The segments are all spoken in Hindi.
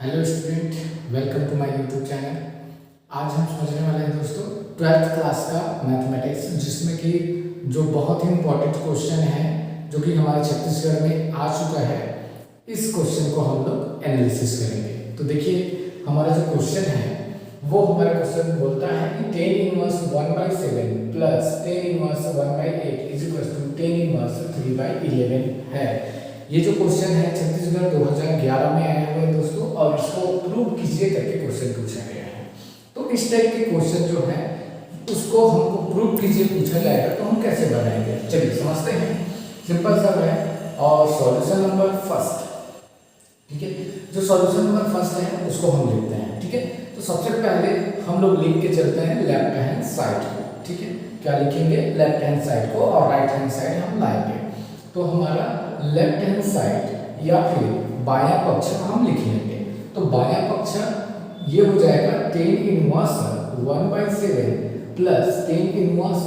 Hello student, welcome to my YouTube channel. आज हम समझने वाले हैं दोस्तों 12th क्लास का मैथमेटिक्स, जिसमें कि जो बहुत ही इम्पोर्टेंट क्वेश्चन है जो कि हमारे छत्तीसगढ़ में आ चुका है। इस क्वेश्चन को हम लोग एनालिसिस करेंगे। तो देखिए, हमारा जो क्वेश्चन है वो हमारा क्वेश्चन बोलता है कि tan inverse 1/7 plus tan inverse 1/8 is equal to tan inverse 3/11 है। ये जो क्वेश्चन है छत्तीसगढ़ 2011 में आया हुआ है दोस्तों, और इसको प्रूव कीजिए करके क्वेश्चन पूछा गया है। तो इस टाइप के क्वेश्चन जो है उसको हमको प्रूव कीजिए पूछा जाएगा, तो हम कैसे बनाएंगे, चलिए समझते हैं। सिंपल सा है। और सॉल्यूशन नंबर फर्स्ट, ठीक है, जो सॉल्यूशन नंबर फर्स्ट है उसको हम लिखते हैं। ठीक है, तो सबसे पहले हम लोग लिख के चलते हैं लेफ्ट हैंड साइड को। ठीक है, क्या लिखेंगे, लेफ्ट हैंड साइड को, और राइट हैंड साइड हम लाएंगे। तो हमारा लेफ्ट हैंड साइड या फिर बायां पक्ष हम लिख लेंगे। तो बायां पक्ष ये हो जाएगा tan inverse 1/7 plus tan inverse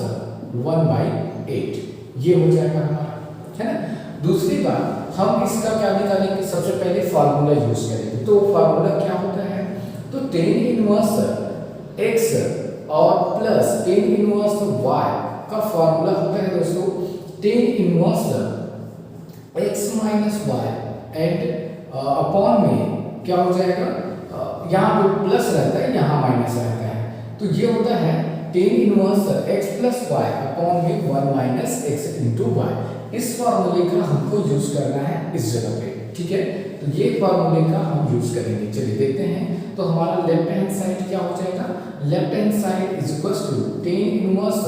1/8, ये हो जाएगा हमारा, है ना। दूसरी बात, हम इसका क्या निकालेंगे, सबसे पहले फार्मूला यूज करेंगे। तो फार्मूला क्या होता है, तो tan इनवर्स x और प्लस tan इनवर्स y का फार्मूला होता है दोस्तों tan inverse x minus Y and upon में क्या हो जाएगा, यहाँ पे प्लस रहता है, यहाँ माइनस रहता है। तो ये होता है tan inverse x plus Y upon में 1 माइनस एक्स इंटू वाई। इस फार्मूले का हमको यूज करना है इस जगह पे। ठीक है, तो ये फार्मूले का हम यूज करेंगे। चलिए देखते हैं। तो हमारा लेफ्ट हैंड साइड क्या हो जाएगा, left hand side is equal to tan inverse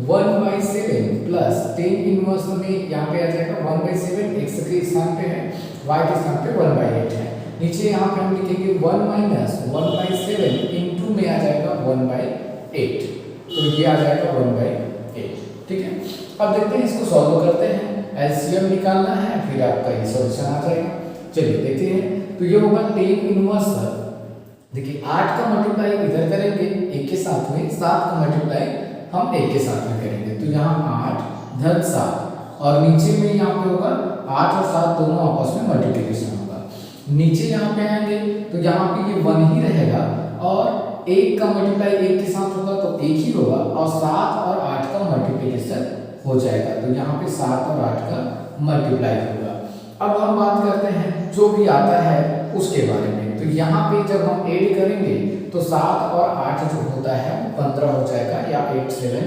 1/7 plus tan inverse में यहाँ पे आ जाएगा 1/7, x के स्थान पे है, y के स्थान पे 1/8 है। नीचे यहाँ पे हम लिखेंगे 1 माइनस 1/7 इंटू में आ जाएगा 1/8, तो ये आ जाएगा 1/8। ठीक है, अब देखते हैं, इसको सॉल्व करते हैं। एलसीएम निकालना है, फिर आपका ये सॉल्यूशन आ जाएगा। चलिए देखते हैं। तो ये होगा tan इनवर्स, देखिए 8 का मल्टीप्लाई इधर करेंगे एक के साथ में, 7 का मल्टीप्लाई हम एक के साथ में करेंगे। तो यहाँ 8 धन 7, और नीचे में यहाँ पे होगा 8 और 7 दोनों आपस में मल्टीप्लिकेशन होगा। नीचे यहाँ पे आएंगे तो यहाँ पे ये 1 ही रहेगा, और 1 का मल्टीप्लाई 1 के साथ होगा तो 1 ही होगा, और 7 और 8 का मल्टीप्लिकेशन हो जाएगा। तो यहाँ पे 7 और 8 का मल्टीप्लाई होगा। अब हम बात करते हैं जो भी आता है उसके बारे में। तो यहाँ पे जब हम ऐड करेंगे तो 7 और 8 जो होता है 15 हो जाएगा, या 8 7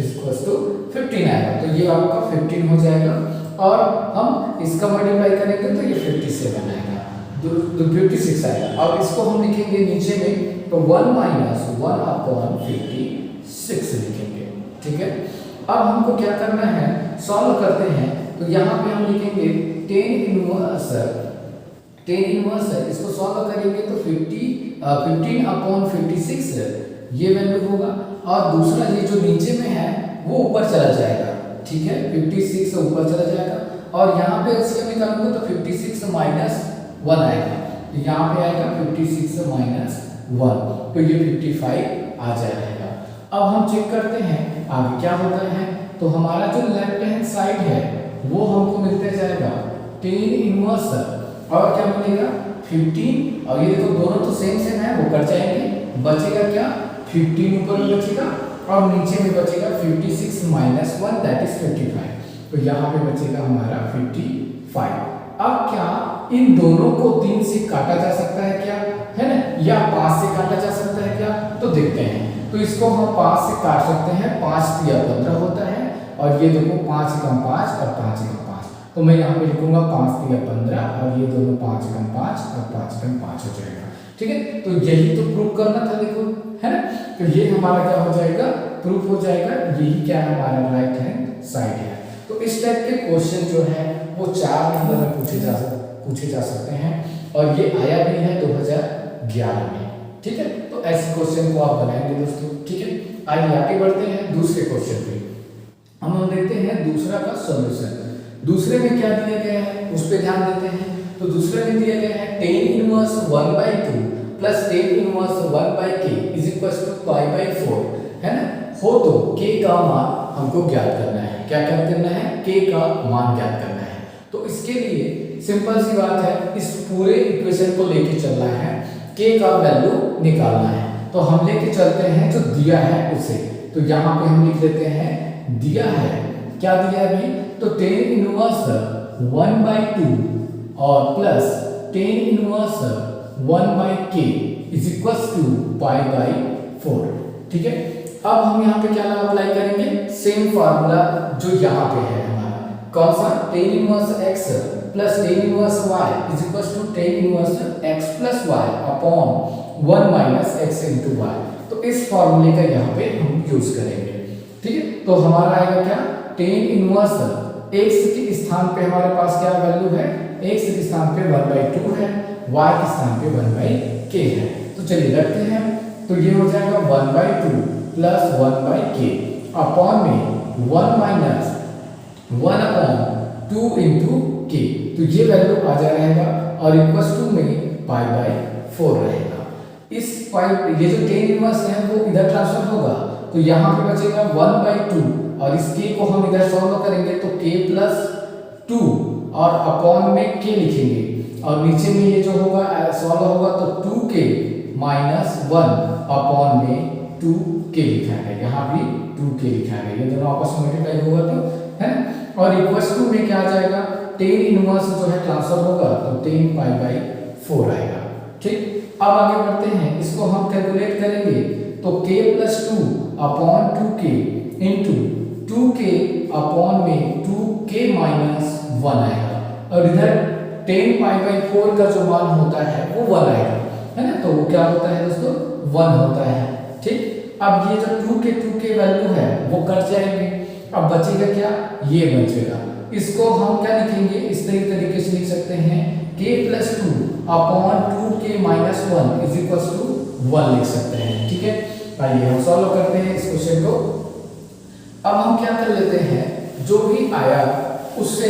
इक्वल्स टू 15 आएगा। तो ये आपका 15 हो जाएगा, और हम इसका मल्टीप्लाई करेंगे तो ये 57 आएगा, 56 आएगा। अब इसको हम लिखेंगे नीचे में, तो 1 माइनस 1 अपॉन 56 लिखेंगे। ठीक है, अब हमको क्या करना है, सॉल्व करते हैं। तो यहाँ पे हम लिखेंगे tan इनवर्स इसको सॉल्व करेंगे तो 15 अपॉन 56 ये वैल्यू होगा, और दूसरा ये जो नीचे में है वो ऊपर चला जाएगा। ठीक है, 56 ऊपर चला जाएगा, और यहाँ पे एलसीएम निकालूंगा तो 56 माइनस 1 आएगा। तो यहाँ पे आएगा 56 माइनस 1, तो ये 55 आ जाएगा। अब हम चेक करते हैं आगे क्या होता है। तो हमारा जो लेफ्ट हैंड साइड है वो हमको मिलते जाएगा tan इनवर्स, और क्या मिलेगा 15, और ये देखो दोनों तो सेम है, वो कट जाएंगे, बचेगा क्या 15 ऊपर में बचेगा, और नीचे में बचेगा 56 माइनस 1 दैट इज 55। तो यहाँ पे बचेगा हमारा 55। अब क्या इन दोनों को 3 से काटा जा सकता है क्या, है ना, या 5 से काटा जा सकता है क्या, तो देखते हैं। तो इसको हम 5 से काट सकते हैं, 5 या 15 होता है, और ये देखो 5 कम 5 और 5 कम 5, तो मैं यहाँ पे लिखूंगा 5 या 15, और ये दोनों 5 कम 5 और 5 कम 5 हो जाएगा। ठीक है, तो यही तो प्रूफ करना था, देखो, है ना। तो ये हमारा क्या हो जाएगा, प्रूफ हो जाएगा। यही क्या है, हमारा राइट हैंड साइड है। तो इस टाइप के क्वेश्चन जो है वो 4 नंबर में पूछे जा सकते हैं, और ये आया भी है 2011 में। ठीक है, तो ऐसे क्वेश्चन को आप बनाएंगे दोस्तों। ठीक है, आइए आगे बढ़ते हैं दूसरे क्वेश्चन पे। हम देखते हैं दूसरा का सॉल्यूशन। दूसरे में क्या दिया गया है उस पर ध्यान देते हैं। तो दूसरे में दिया गया है tan inverse 1/2 plus tan inverse 1/k is equal to π/4, है ना। हो तो k का मान हमको ज्ञात करना है। क्या ज्ञात करना है, k का मान ज्ञात करना है। तो इसके लिए सिंपल सी बात है, इस पूरे इक्वेशन को लेके चलना है, k का वैल्यू निकालना है। तो हम लेके चलते हैं जो दिया है उसे। तो यहाँ पे हम लिख लेते हैं दिया है, क्या दिया है अभी, तो tan इनवर्स 1/2 और plus tan inverse 1/k is equal to π/4। ठीक है, अब हम यहाँ पे क्या अप्लाई करेंगे, सेम फार्मूला जो यहाँ पे है हमारा, कौन सा, tan inverse x plus tan inverse y is equal to tan inverse x plus y upon 1 minus x into y। तो इस फॉर्मूले का यहाँ पे हम यूज करेंगे। ठीक है, तो हमारा आएगा क्या, tan इनवर्स x के स्थान पे हमारे पास क्या वैल्यू है, x के स्थान पे 1/2 है, y के स्थान पे 1/k है। तो चलिए रखते हैं, तो ये हो जाएगा 1/2 प्लस 1/k अपॉन में 1 माइनस 1 अपॉन 2 इंटू k। तो ये वैल्यू आ जा रहेगा और इक्वल टू में π/4 रहेगा। इस ये जो tan इनवर्स है वो इधर ट्रांसफर होगा, तो यहाँ पे बचेगा 1/2 और इस k को हम इधर सॉल्व करेंगे तो k प्लस 2 और अपॉन में k लिखेंगे और नीचे में ये जो होगा सॉल्व होगा तो 2k माइनस 1 अपॉन में 2k लिखा है, यहाँ भी 2k लिखा है, ये दोनों आपस में मल्टीप्लाई होगा तो है ना। और इक्वल टू में क्या आ जाएगा, tan इनवर्स जो है ट्रांसफर होगा तो tan π/4 आएगा। ठीक, अब आगे बढ़ते हैं, इसको हम कैलकुलेट करेंगे तो k plus 2 upon 2k into 2k upon में 2k माइनस 1 आएगा और इधर tan π/4 का जो मान होता है वो 1 आएगा, है ना। तो वो क्या होता है दोस्तों, 1 होता है। ठीक, अब ये जो 2k वैल्यू है वो कट जाएंगे, अब बचेगा क्या, ये बचेगा। इसको हम क्या लिखेंगे, इस तरीके से लिख सकते हैं k plus 2 upon 2k minus 1 is equal to 1 लिख सकते हैं। ठीक है, आइए हम सॉल्व करते हैं इस क्वेश्चन को। अब हम क्या कर लेते हैं, जो भी आया उससे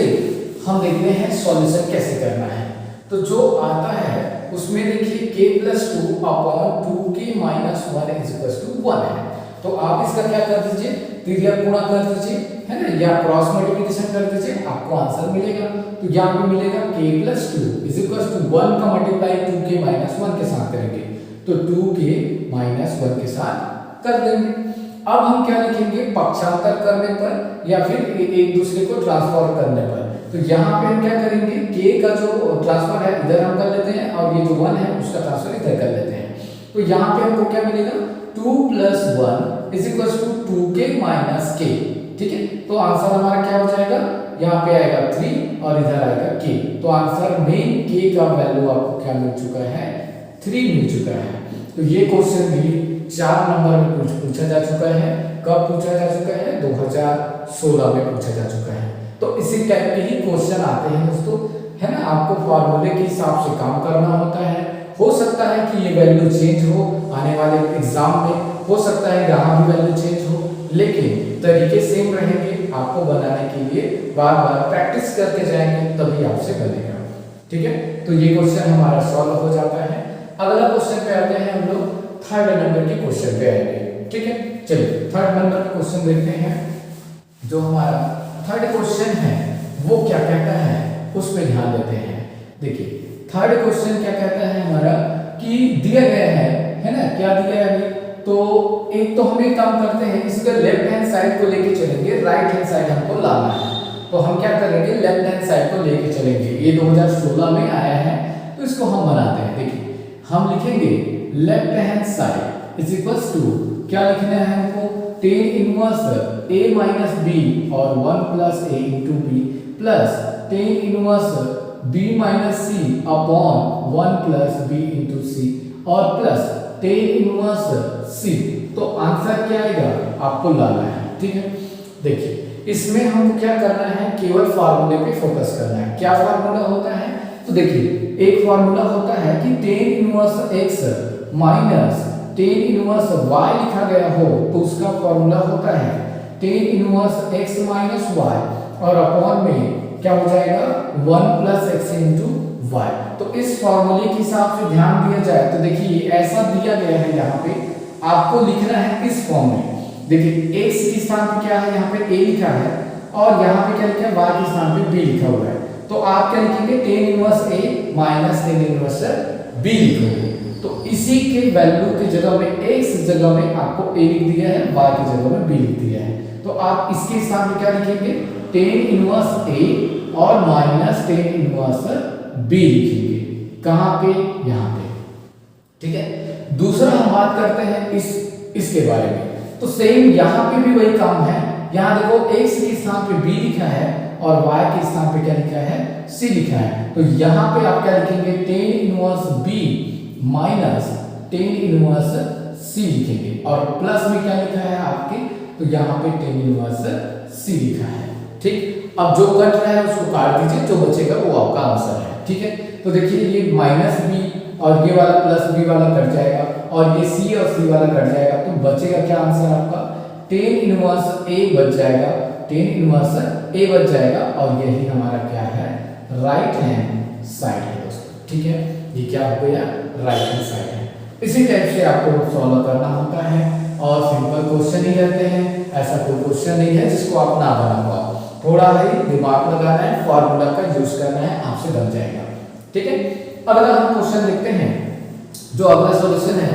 हम देखते हैं सॉल्यूशन कैसे करना है। तो जो आता है उसमें देखिए k plus 2 upon 2k minus 1 is equal to 1 है। तो आप इसका क्या कर दीजिए, तिर्यक गुणा कर दीजिए, है ना, या क्रॉस मल्टीप्लिकेशन कर दीजिए, आपको आंसर मिलेगा। तो यहाँ पे मिलेगा k plus 2 is equal to 1 का मल्टीप्लाई 2k माइनस 1 के साथ करेंगे तो 2k माइनस 1 के साथ कर देंगे। अब हम क्या लिखेंगे, पक्षांतर करने पर या फिर एक दूसरे को ट्रांसफर करने पर। तो यहाँ पे हम क्या करेंगे, k का जो ट्रांसफर है इधर हम कर लेते हैं और ये जो 1 है उसका ट्रांसफर इधर कर लेते हैं। तो यहाँ पे हमको क्या मिलेगा, 2 plus 1 is equal to 2k minus k। ठीक है, तो आंसर हमारा क्या हो जाएगा, यहाँ पे आएगा 3 और इधर आएगा k। तो आंसर में k का वैल्यू आपको क्या मिल चुका है, 3 मिल चुका है। तो ये क्वेश्चन भी 4 नंबर में पूछा जा चुका है। कब पूछा जा चुका है, 2016 में पूछा जा चुका है। तो इसी टाइप के ही क्वेश्चन आते हैं दोस्तों, है ना। आपको फॉर्मूले के हिसाब से काम करना होता है। हो सकता है कि ये वैल्यू चेंज हो आने वाले एग्जाम में, हो सकता है यहाँ भी वैल्यू चेंज हो, लेकिन तरीके सेम रहेंगे। आपको बनाने के लिए बार बार प्रैक्टिस करके जाएंगे तभी आपसे बनेगा। ठीक है, तो ये क्वेश्चन हमारा सॉल्व हो जाता है। अगला क्वेश्चन पे आते हैं हम लोग, थर्ड नंबर के क्वेश्चन पे आएंगे। ठीक है, चलिए थर्ड नंबर का क्वेश्चन देखते हैं। जो हमारा थर्ड क्वेश्चन है वो क्या कहता है उस पर ध्यान देते हैं। देखिए थर्ड क्वेश्चन क्या कहता है हमारा, कि दिया गया है ना, क्या दिया है अभी। तो एक तो हम एक काम करते हैं, इसका लेफ्ट हैंड साइड को लेके चलेंगे, राइट हैंड साइड हमको लाना है। तो हम क्या करेंगे, लेफ्ट हैंड साइड को लेके चलेंगे। ये 2016 में आया है तो इसको हम बनाते हैं। देखिए हम लिखेंगे left hand side is equals to, क्या लिखना है हमको, tan inverse a minus b और 1 plus a into B plus tan inverse b minus c upon 1 plus b into C और प्लस tan इनवर्स c। तो आंसर क्या आएगा आपको लाना है। ठीक है, देखिए इसमें हमको क्या करना है, केवल फार्मूले पे फोकस करना है। क्या फार्मूला होता है, तो देखिए एक फार्मूला होता है कि tan inverse x minus tan inverse y लिखा गया हो तो उसका फॉर्मूला होता है tan inverse x minus y और अपॉन में क्या हो जाएगा 1 प्लस x इंटू y। तो इस फॉर्मूले के हिसाब से ध्यान दिया जाए तो देखिए ऐसा दिया गया है, यहाँ पे आपको लिखना है इस फॉर्म में। देखिए x के स्थान पे क्या है, यहाँ पे a लिखा है और यहाँ पे क्या लिखा है y के स्थान पे b लिखा हुआ है। तो आप क्या लिखेंगे, टेन इनवर्स ए माइनस टेन इनवर्स बी लिखोगे। तो इसी के वैल्यू की जगह में एक्स जगह में आपको ए लिख दिया है, वाई की जगह में बी लिख दिया है। तो आप इसके सामने क्या लिखेंगे, टेन इनवर्स ए और माइनस टेन इनवर्स बी लिखेंगे। कहां पे, यहां पे, ठीक है। दूसरा हम बात करते हैं इसके बारे में। तो सेम यहां पे भी वही काम है। यहां देखो x के स्थान पे b लिखा है और y के स्थान पे क्या लिखा है, c लिखा है। तो यहां पे आप क्या लिखेंगे, tan inverse b minus tan inverse c लिखेंगे और प्लस में क्या लिखा है आपके, तो यहां पे टेन इनवर्स c लिखा है। ठीक, अब जो कट रहा है उसको काट दीजिए, जो बचेगा वो आपका आंसर है। ठीक है, तो देखिए ये माइनस b और ये वाला प्लस b वाला कट जाएगा और ये c और c वाला कट जाएगा। तो बचेगा क्या आंसर आपका, टेन इनवर्स a बच जाएगा, टेन इनवर्स a बच जाएगा और यही हमारा क्या है, राइट हैंड साइड है दोस्तों। ठीक है, ये क्या हो गया, राइट हैंड साइड है। इसी टाइप से आपको सॉल्व करना होता है और सिंपल क्वेश्चन ही रहते हैं। ऐसा कोई क्वेश्चन नहीं है जिसको आप ना बना पाओ, थोड़ा ही दिमाग लगाना है, फॉर्मूला का यूज करना है, आपसे बन जाएगा। ठीक है, अब अगर हम क्वेश्चन देखते हैं, जो अगला सॉल्यूशन है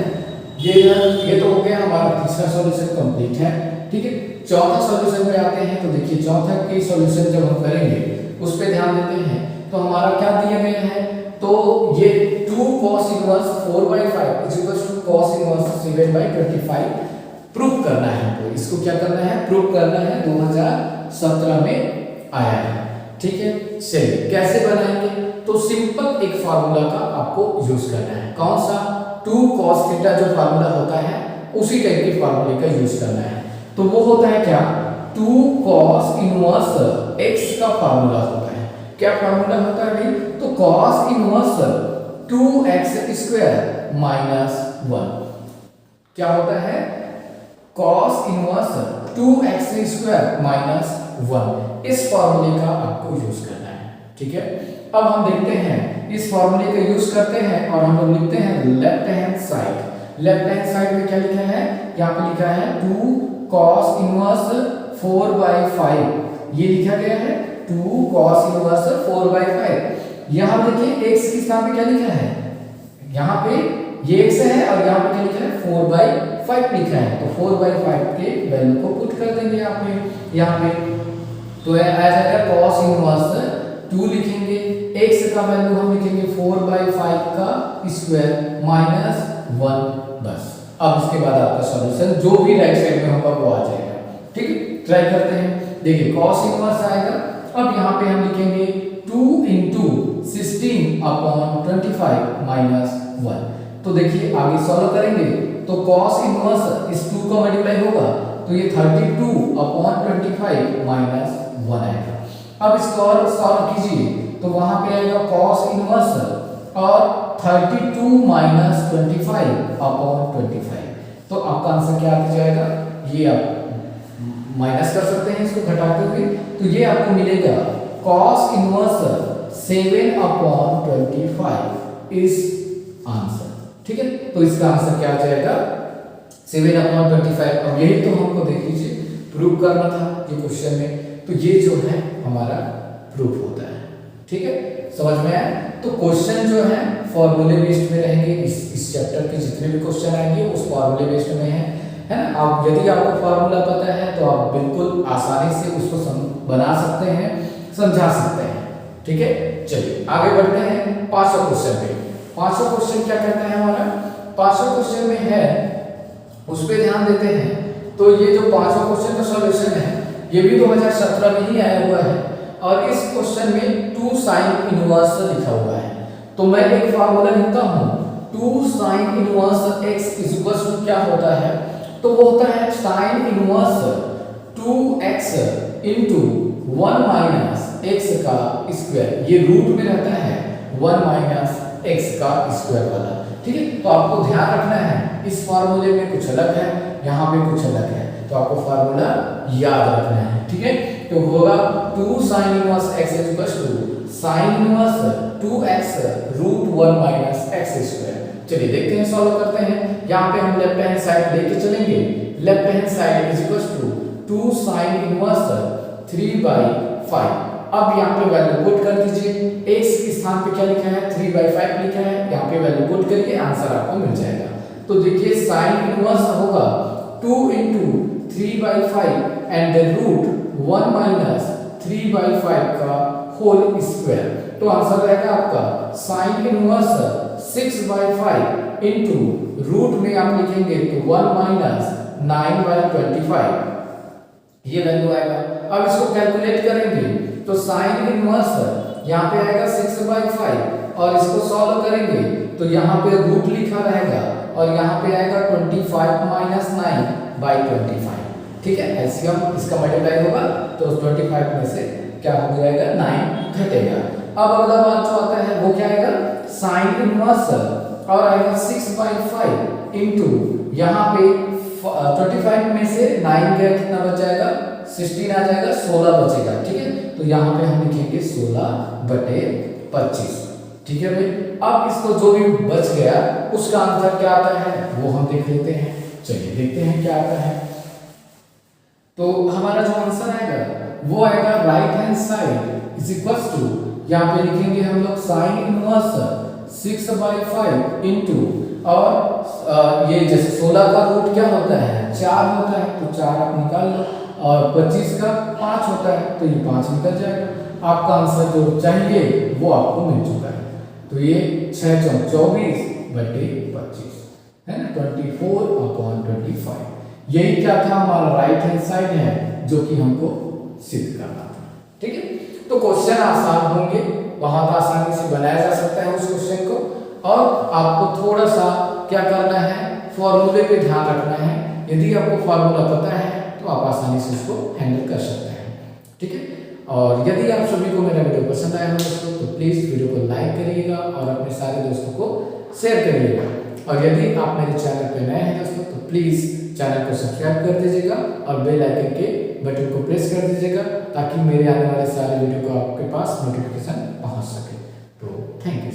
ये तो हो गया हमारा तीसरा सॉल्यूशन कंप्लीट है। ठीक है, चौथा सॉल्यूशन पे आते हैं। तो देखिए चौथा के सॉल्यूशन जब हम करेंगे उस पे ध्यान देते हैं। तो हमारा क्या दिया गया है, तो ये 2 cos inverse 4/5 is equal to cos inverse 7/25 prove करना है। तो इसको क्या करना है, प्रूव करना है, 2017 में आया है। ठीक है, चलिए कैसे बनाएंगे, तो सिंपल एक फार्मूला का आपको यूज करना है। कौन सा, 2 cos थीटा जो फार्मूला होता है उसी टाइप के फार्मूले का यूज करना है। तो वो होता है क्या, 2 cos इनवर्स x का फार्मूला होता है। क्या फार्मूला होता है भाई, तो cos इनवर्स 2x² माइनस 1 क्या होता है, cos इनवर्स 2x² माइनस 1। इस फार्मूले का आपको यूज करना है। ठीक है, अब हम देखते हैं इस फार्मूले का यूज करते हैं और हम लोग लिखते हैं left hand side. Left hand side में क्या लिखा है, यहाँ पे लिखा है 2 cos इनवर्स 4/5, ये लिखा गया है 2 cos इनवर्स 4/5। यहाँ देखिए x के स्थान पे क्या लिखा है, यहाँ पे ये x है और यहाँ पे क्या लिखा है 4/5 लिखा है। तो 4/5 के वैल्यू को पुट कर देंगे यहाँ पे तो आ जाएगा cos इनवर्स 2 लिखेंगे, x का वैल्यू हम लिखेंगे 4/5 का स्क्वायर माइनस 1 बस। अब इसके बाद आपका सॉल्यूशन जो भी राइट साइड में होगा वो आ जाएगा। ठीक है, ट्राई करते हैं। देखिए cos इनवर्स आएगा, अब यहाँ पे हम लिखेंगे 2 × 16/25 माइनस 1। तो देखिए आगे सॉल्व करेंगे तो cos इनवर्स इस 2 का मल्टीप्लाई होगा तो ये 32/25 माइनस 1 आएगा। अब इसको और सॉल्व कीजिए तो वहां पे आएगा cos इनवर्स और 32 - 25/25। तो आपका आंसर क्या आ जाएगा, ये आप माइनस कर सकते हैं इसको घटाते हुए। तो ये आपको मिलेगा cos इनवर्स 7/25 इज आंसर। ठीक है, तो इसका आंसर क्या आ जाएगा 7/25। अब यही तो हमको देख लीजिए प्रूव करना था ये क्वेश्चन में। तो ये जो है हमारा प्रूफ होता है। ठीक है, समझ में आया। तो क्वेश्चन जो है फॉर्मूले बेस्ड में रहेंगे। इस चैप्टर के जितने भी क्वेश्चन आएंगे उस फॉर्मूले बेस्ड में है ना। आप यदि आपको फार्मूला पता है तो आप बिल्कुल आसानी से उसको बना सकते हैं, समझा सकते हैं। ठीक है, चलिए आगे बढ़ते हैं 5वां क्वेश्चन पे। 5वां क्वेश्चन क्या कहता है हमारा, 5वां क्वेश्चन में है उस पे ध्यान देते हैं। तो ये जो 5वां क्वेश्चन का सॉल्यूशन है ये भी 2017 में ही आया हुआ है और इस क्वेश्चन में 2 sin इनवर्स लिखा हुआ है। तो मैं एक फार्मूला लिखता हूं 2 sin inverse x is equal to क्या होता है, तो वो होता है sin inverse 2x into 1 minus x का स्क्वायर। ये रूट में रहता है 1 माइनस x का स्क्वायर वाला। ठीक है, तो आपको ध्यान रखना है इस फार्मूले में कुछ अलग है, यहाँ पे कुछ अलग है, तो आपको फार्मूला याद रखना है। ठीक है, तो होगा 2 sin inverse x is equal to sin inverse 2x root 1 minus x square. चलिए देखते हैं, सॉल्व करते हैं। यहाँ पे हम लेफ्ट हैंड साइड लेके चलेंगे। Left hand side is equal to 2 sin inverse 3/5 अब यहाँ पे वैल्यू पुट कर दीजिए, x के स्थान पे क्या लिखा है 3/5 लिखा है, यहाँ पे वैल्यू पुट करिए, आंसर आपको मिल जाएगा। तो देखिए साइन इनवर्स होगा 2 into 3/5 and the root 1 minus 3/5 का होल स्क्वायर। तो आंसर रहेगा आपका साइन इनवर्स 6/5 इंटू रूट में आप लिखेंगे तो 1 minus 9/25, ये वैल्यू आएगा। अब इसको कैलकुलेट करेंगे तो साइन इनवर्स यहाँ पे आएगा 6/5 और इसको सॉल्व करेंगे तो यहाँ पे रूट लिखा रहेगा और यहाँ पे आएगा 25 minus 9/25। ठीक है, एलसीएम इसका मल्टीप्लाई होगा तो 25 में से क्या हो जाएगा 9 घटेगा। अब अगला बात जो आता है वो क्या आएगा साइन इनवर्स और आएगा 6/5 इंटू यहाँ पे 25 में से 9 गया कितना बच जाएगा 16 आ जाएगा, 16 बचेगा। ठीक है, तो यहाँ पे हम लिखेंगे 16/25। ठीक है भाई, अब इसको जो भी बच गया उसका आंसर क्या आता है वो हम देख लेते हैं। चलिए देखते हैं क्या आता है। तो हमारा जो आंसर आएगा वो आएगा right hand side is equals to, यहाँ पे लिखेंगे हम लोग साइन इनवर्स 6/5 इंटू और ये जैसे 16 का रूट क्या होता है 4 होता है तो 4 आप निकाल लो और 25 का 5 होता है तो ये 5 निकल जाएगा। आपका आंसर जो चाहिए वो आपको मिल चुका है। तो ये 6×24/25 है ना, 24/25। यही क्या था हमारा राइट हैंड साइड है जो कि हमको सिद्ध करना था। ठीक है, तो क्वेश्चन आसान होंगे, बहुत आसानी से बनाया जा सकता है उस क्वेश्चन को, और आपको थोड़ा सा क्या करना है फॉर्मूले पे ध्यान रखना है। यदि आपको फार्मूला पता है तो आप आसानी से उसको हैंडल कर सकते हैं। ठीक है, और यदि आप सभी को मेरा वीडियो पसंद आया हो दोस्तों तो प्लीज़ वीडियो को लाइक करिएगा और अपने सारे दोस्तों को शेयर करिएगा। और यदि आप मेरे चैनल पर नए हैं दोस्तों तो प्लीज़ चैनल को सब्सक्राइब कर दीजिएगा और बेल आइकन के बटन को प्रेस कर दीजिएगा ताकि मेरे आने वाले सारे वीडियो को आपके पास नोटिफिकेशन पहुंच सके। तो थैंक यू।